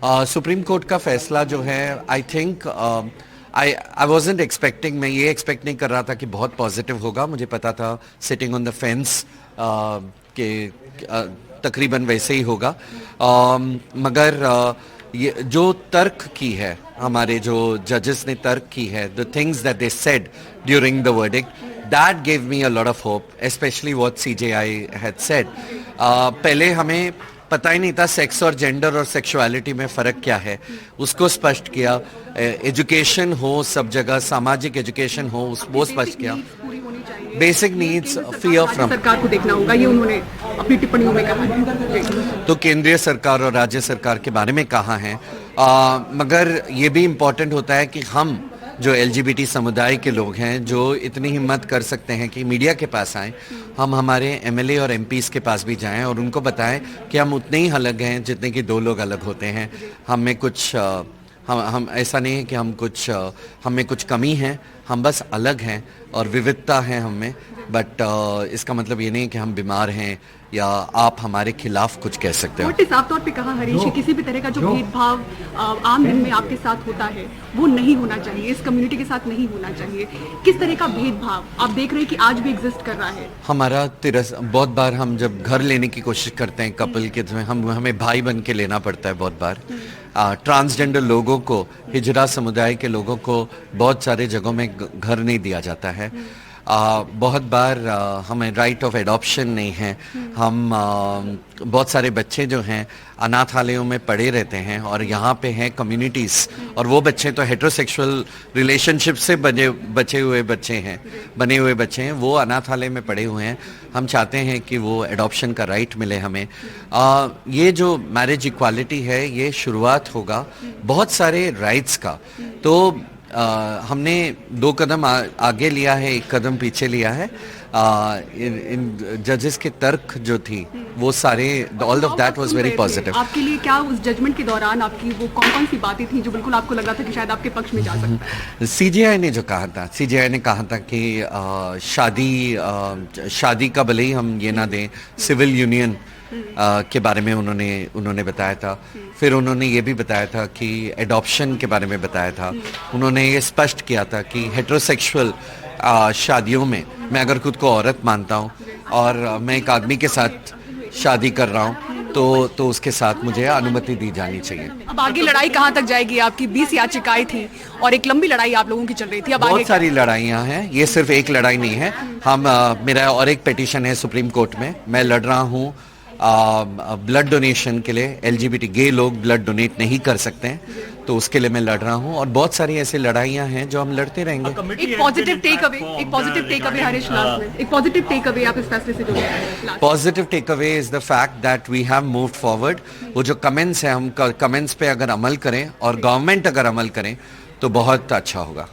Supreme court का फैसला जो है, I think I wasn't expecting, मैं ये एक्सपेक्ट नहीं कर रहा था कि बहुत पॉजिटिव होगा। मुझे पता था सिटिंग ऑन द फेंस कि तकरीबन वैसे ही होगा। मगर ये जो तर्क की है, हमारे जो जजेस ने तर्क की है, the things that they said during the verdict, that give me a lot of hope, specially what CJI had said. पहले हमें पता ही नहीं था सेक्स और जेंडर और सेक्सुअलिटी में फ़र्क क्या है, उसको स्पष्ट किया। एजुकेशन हो सब जगह, सामाजिक एजुकेशन हो, वो स्पष्ट किया। Basic needs free of from, सरकार को देखना होगा, ये उन्होंने अपनी टिप्पणियों में कहा। तो केंद्रीय सरकार और राज्य सरकार के बारे में कहा है। मगर ये भी इम्पोर्टेंट होता है कि हम जो एलजीबीटी समुदाय के लोग हैं, जो इतनी हिम्मत कर सकते हैं कि मीडिया के पास आएँ, हम हमारे एमएलए और एमपीज़ के पास भी जाएं और उनको बताएं कि हम उतने ही अलग हैं जितने कि दो लोग अलग होते हैं। हमें कुछ हम ऐसा नहीं है कि हमें कुछ कमी है, हम बस अलग हैं और विविधता है हमें। बट इसका मतलब ये नहीं कि हम बीमार हैं या आप हमारे खिलाफ कुछ कह सकते हो। साफ तौर पे कहा हरीश, किसी भी तरह का जो भेदभाव आम दिन में आपके साथ होता है वो नहीं होना चाहिए, इस कम्युनिटी के साथ नहीं होना चाहिए। किस तरह का भेदभाव आप देख रहे हैं कि आज भी एग्जिस्ट कर रहा है? हमारा बहुत बार हम जब घर लेने की कोशिश करते हैं कपल के, हमें भाई बन के लेना पड़ता है बहुत बार। ट्रांसजेंडर लोगों को, हिजरा समुदाय के लोगों को बहुत सारे जगहों में घर नहीं दिया जाता है। बहुत बार हमें राइट ऑफ एडॉप्शन नहीं है। हम बहुत सारे बच्चे जो हैं अनाथालयों में पड़े रहते हैं और यहाँ पे हैं कम्युनिटीज़, और वो बच्चे तो हेट्रोसेक्सुअल रिलेशनशिप से बने हुए बच्चे हैं, वो अनाथालय में पड़े हुए हैं। हम चाहते हैं कि वो एडॉप्शन का राइट मिले हमें। ये जो मैरिज इक्वालिटी है, ये शुरुआत होगा बहुत सारे राइट्स का। तो हमने 2 कदम आगे लिया है, 1 कदम पीछे लिया है। इन जजेस के तर्क जो थी वो सारे, all of that was very positive. आपके लिए क्या उस जजमेंट के दौरान आपकी वो कौन सी बातें थी जो बिल्कुल आपको लगा था कि शायद आपके पक्ष में जा सकता है? सीजेआई ने जो कहा था, सीजेआई ने कहा था कि शादी का भले ही हम ये ना दें, सिविल यूनियन के बारे में उन्होंने बताया था। फिर उन्होंने ये भी बताया था कि एडॉप्शन के बारे में बताया था। उन्होंने ये स्पष्ट किया था कि हेट्रोसेक्सुअल शादियों में, मैं अगर खुद को औरत मानता हूँ और मैं एक आदमी के साथ शादी कर रहा हूँ, तो उसके साथ मुझे अनुमति दी जानी चाहिए। अब आगे लड़ाई कहाँ तक जाएगी? आपकी 20 याचिकाएं थी और एक लंबी लड़ाई आप लोगों की चल रही थी। अब बहुत सारी लड़ाइयाँ हैं, ये सिर्फ एक लड़ाई नहीं है। मेरा और एक पिटीशन है सुप्रीम कोर्ट में, मैं लड़ रहा हूँ ब्लड डोनेशन के लिए। एलजीबीटी गे लोग ब्लड डोनेट नहीं कर सकते हैं, तो उसके लिए मैं लड़ रहा हूं। और बहुत सारी ऐसी लड़ाइयां हैं जो हम लड़ते रहेंगे। एक positive take away Harish last में, एक पॉजिटिव टेक अवे आप इस फैसले से जुड़े हैं? Positive take away is the fact that we have moved forward. वो जो कमेंट्स हैं, हम कमेंट्स पे अगर अमल करें और गवर्नमेंट अगर अमल करें तो बहुत अच्छा होगा।